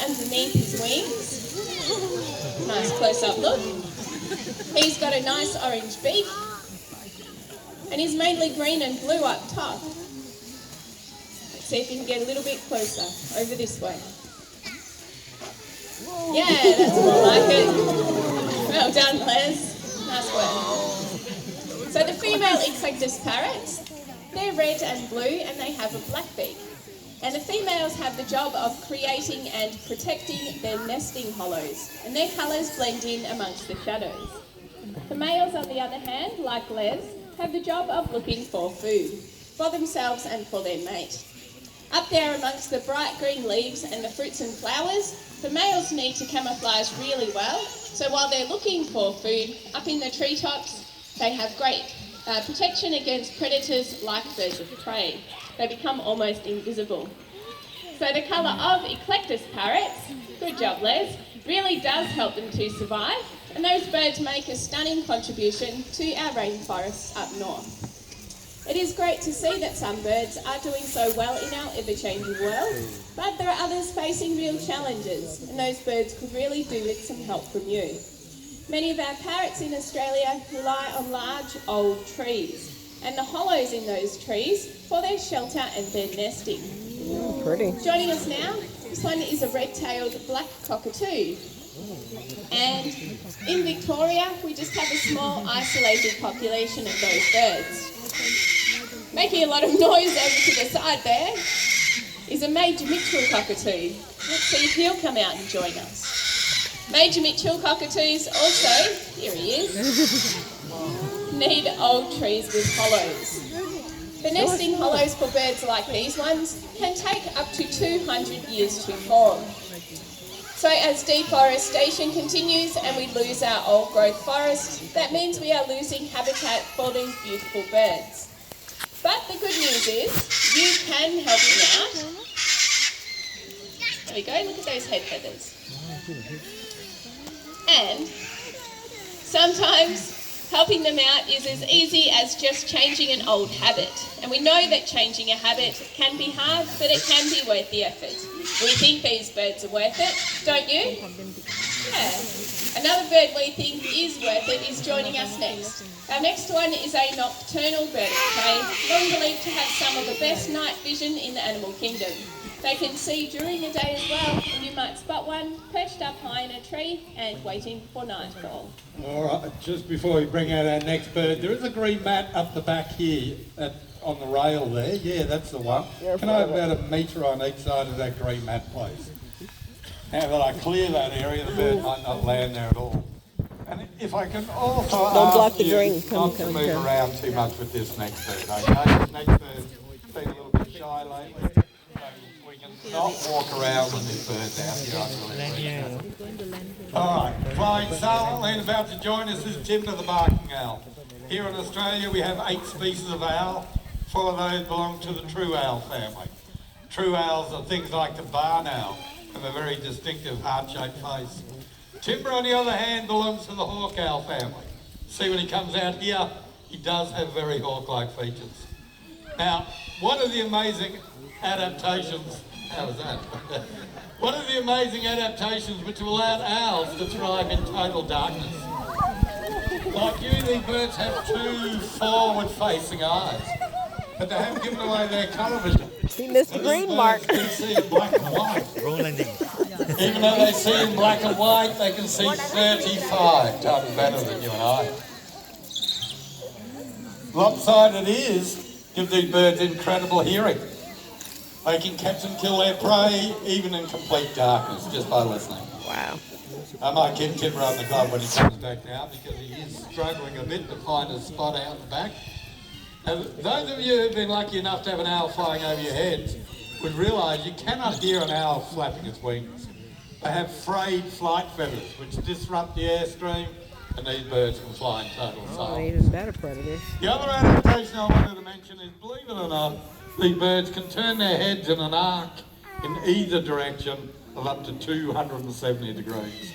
underneath his wings. Nice close-up look. He's got a nice orange beak. And he's mainly green and blue up top. Let's see if you can get a little bit closer, over this way. Yeah, that's more like it. Well done, Les. Nice work. So the female eclectus parrots, they're red and blue and they have a black beak. And the females have the job of creating and protecting their nesting hollows, and their colours blend in amongst the shadows. The males, on the other hand, like Les, have the job of looking for food, for themselves and for their mate. Up there amongst the bright green leaves and the fruits and flowers, the males need to camouflage really well, so while they're looking for food, up in the treetops, they have great protection against predators like birds of prey. They become almost invisible. So the colour of eclectus parrots, good job Les, really does help them to survive, and those birds make a stunning contribution to our rainforests up north. It is great to see that some birds are doing so well in our ever-changing world, but there are others facing real challenges, and those birds could really do with some help from you. Many of our parrots in Australia rely on large old trees, and the hollows in those trees for their shelter and their nesting. Oh, pretty. Joining us now, this one is a red-tailed black cockatoo. And in Victoria, we just have a small isolated population of those birds. Making a lot of noise over to the side there is a Major Mitchell cockatoo. Let's see if he'll come out and join us. Major Mitchell cockatoos also, here he is, need old trees with hollows. The nesting hollows for birds like these ones can take up to 200 years to form. So as deforestation continues and we lose our old growth forest, that means we are losing habitat for these beautiful birds. But the good news is you can help them out. There we go, look at those head feathers. And sometimes helping them out is as easy as just changing an old habit. And we know that changing a habit can be hard, but it can be worth the effort. We think these birds are worth it, don't you? Yeah. Another bird we think is worth it is joining us next. Our next one is a nocturnal bird of prey, long believed to have some of the best night vision in the animal kingdom. They can see during the day as well, and you might spot one perched up high in a tree and waiting for nightfall. All right, just before we bring out our next bird, there is a green mat up the back here on the rail there. Yeah, that's the one. Can I have about a metre on each side of that green mat, please? Now that I clear that area, the bird might not land there at all. And if I can also Don't block ask the you green. not to move around too much with this next bird, okay? This next bird's been a little bit shy lately. We can not walk around with this bird out here. I really appreciate it. All right, flying silently and about to join us is Timber the barking owl. Here in Australia we have 8 species of owl. 4 of those belong to the true owl family. True owls are things like the barn owl, have a very distinctive heart-shaped face. Timber, on the other hand, belongs to the hawk owl family. See, when he comes out here, he does have very hawk-like features. Now, what are the amazing adaptations? How was that? What are the amazing adaptations which have allowed owls to thrive in total darkness? Like you, these birds have 2 forward-facing eyes, but they haven't given away their colour vision. He missed the green mark. They can see in black and white. Even though they see in black and white, they can see 35 times better than you and I. Lopsided ears give these birds incredible hearing. They can catch and kill their prey even in complete darkness just by listening. Wow. I might give Timber on the glove when he comes back now because he is struggling a bit to find a spot out the back. And those of you who've been lucky enough to have an owl flying over your heads would realise you cannot hear an owl flapping its wings. They have frayed flight feathers which disrupt the airstream, and these birds can fly in total silence. Even better predators. The other adaptation I wanted to mention is, believe it or not, these birds can turn their heads in an arc in either direction of up to 270 degrees.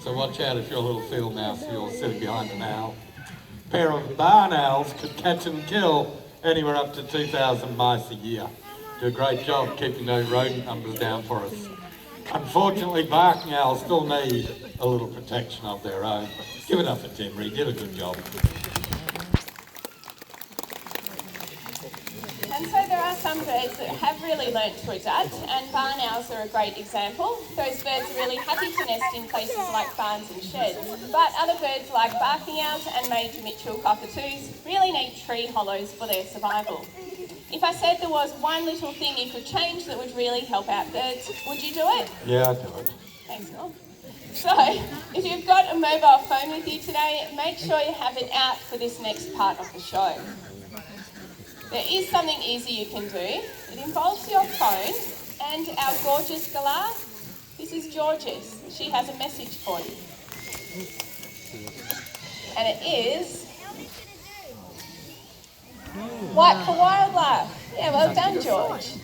So watch out if you're a little field mouse, you're sitting behind an owl. A pair of barn owls could catch and kill anywhere up to 2,000 mice a year. Do a great job keeping those rodent numbers down for us. Unfortunately, barking owls still need a little protection of their own. Give it up for Tim, he did a good job. And so there are some birds that have really learnt to adapt, and barn owls are a great example. Those birds are really happy to nest in places like barns and sheds. But other birds like barking owls and major Mitchell cockatoos really need tree hollows for their survival. If I said there was one little thing you could change that would really help out birds, would you do it? Yeah, I'd do it. Thanks, Norm. So, if you've got a mobile phone with you today, make sure you have it out for this next part of the show. There is something easy you can do. It involves your phone and our gorgeous galah. This is Georges. She has a message for you. And it is White for Wildlife. Yeah, well done, George.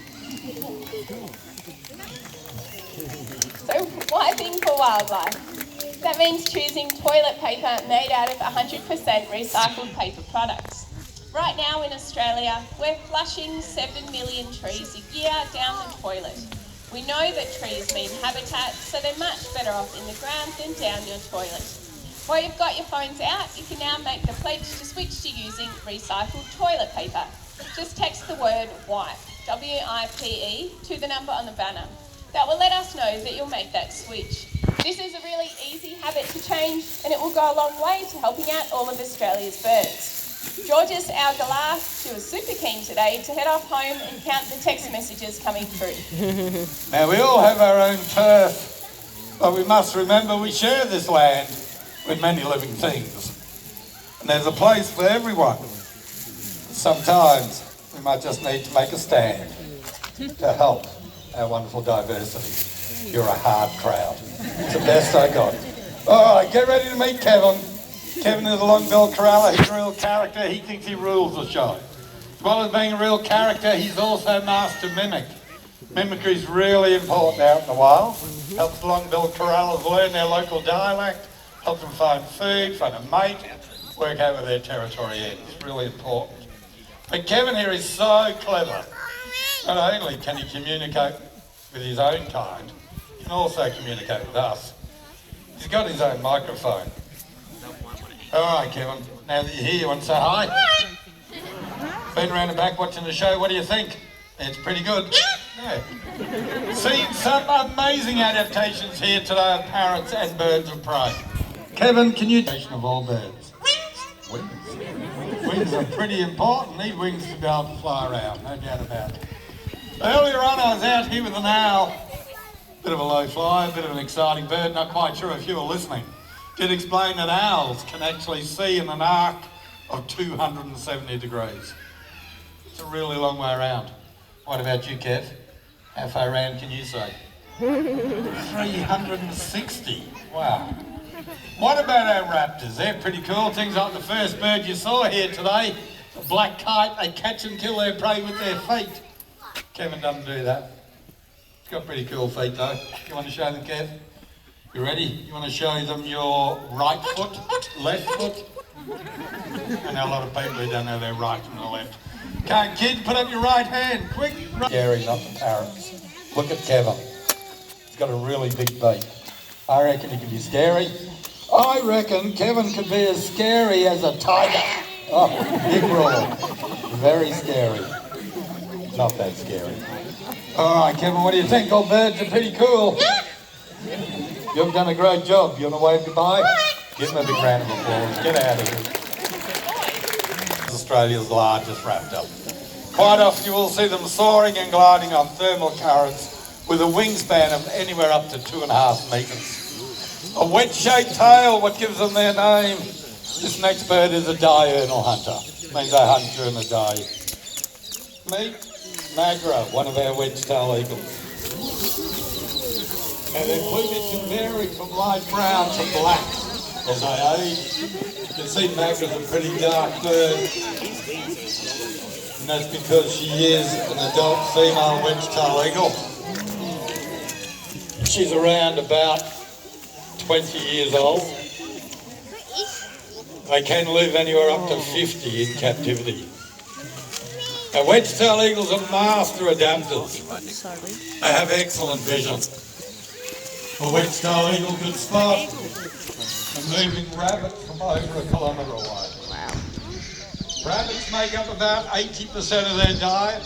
So, wiping for wildlife. That means choosing toilet paper made out of 100% recycled paper products. Right now in Australia, we're flushing 7 million trees a year down the toilet. We know that trees mean habitat, so they're much better off in the ground than down your toilet. While you've got your phones out, you can now make the pledge to switch to using recycled toilet paper. Just text the word WIPE, W-I-P-E, to the number on the banner. That will let us know that you'll make that switch. This is a really easy habit to change, and it will go a long way to helping out all of Australia's birds. Georges, our galah, she was super keen today to head off home and count the text messages coming through. Now, we all have our own turf, but we must remember we share this land with many living things. And there's a place for everyone. Sometimes we might just need to make a stand to help our wonderful diversity. You're a hard crowd. It's the best I got. All right, get ready to meet Kevin. Kevin is a long-billed corraller. He's a real character. He thinks he rules the show. As well as being a real character, he's also master mimic. Mimicry is really important out in the wild. Helps long-billed corrallers learn their local dialect, helps them find food, find a mate, work out where their territory ends. It's really important. But Kevin here is so clever. Not only can he communicate with his own kind, he can also communicate with us. He's got his own microphone. All right, Kevin, now that you're here, you want to say hi? Been around the back watching the show, what do you think? It's pretty good. Yeah. See, some amazing adaptations here today of parrots and birds of prey. Kevin, can you... ...of all birds? Wings. Wings are pretty important. Need wings to be able to fly around, no doubt about it. Earlier on, I was out here with an owl. Bit of a low flyer, bit of an exciting bird, not quite sure if you were listening. Did explain that owls can actually see in an arc of 270 degrees. It's a really long way around. What about you, Kev? How far around can you see? 360. Wow. What about our raptors? They're pretty cool. Things like the first bird you saw here today, the black kite, they catch and kill their prey with their feet. Kevin doesn't do that. He's got pretty cool feet though. You want to show them, Kev? You ready? You want to show them your right foot, left foot? I know a lot of people who don't know their right from the left. Okay, kids, put up your right hand, quick. Scary, not the parrots. Look at Kevin. He's got a really big beak. I reckon he can be scary. I reckon Kevin could be as scary as a tiger. Oh, big roar. Very scary. Not that scary. All right, Kevin, what do you think? All birds are pretty cool. You've done a great job. You want to wave goodbye? Give him a big round of applause. Get out of here. Australia's largest raptor. Quite often you will see them soaring and gliding on thermal currents with a wingspan of anywhere up to 2.5 metres. A wedge-shaped tail, what gives them their name. This next bird is a diurnal hunter. It means they hunt during the day. Meet Magra, one of our wedge-tailed eagles. Now their plumage can vary from light brown to black as they age. You can see Magra's a pretty dark bird. And that's because she is an adult female wedge-tailed eagle. She's around about 20 years old. They can live anywhere up to 50 in captivity. Now wedge-tailed eagles are master adapters. They have excellent vision. a wet-tailed eagle could spot a moving rabbit from over a kilometre away. Wow. Rabbits make up about 80% of their diet.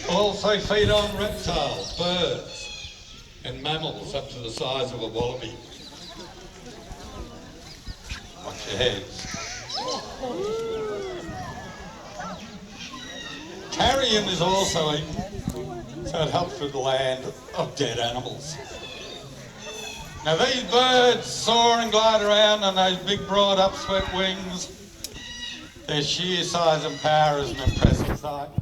Also feed on reptiles, birds, and mammals up to the size of a wallaby. Watch your heads. Carrion is also eaten, so it helps with the land of dead animals. Now these birds soar and glide around on those big broad upswept wings. Their sheer size and power is an impressive sight.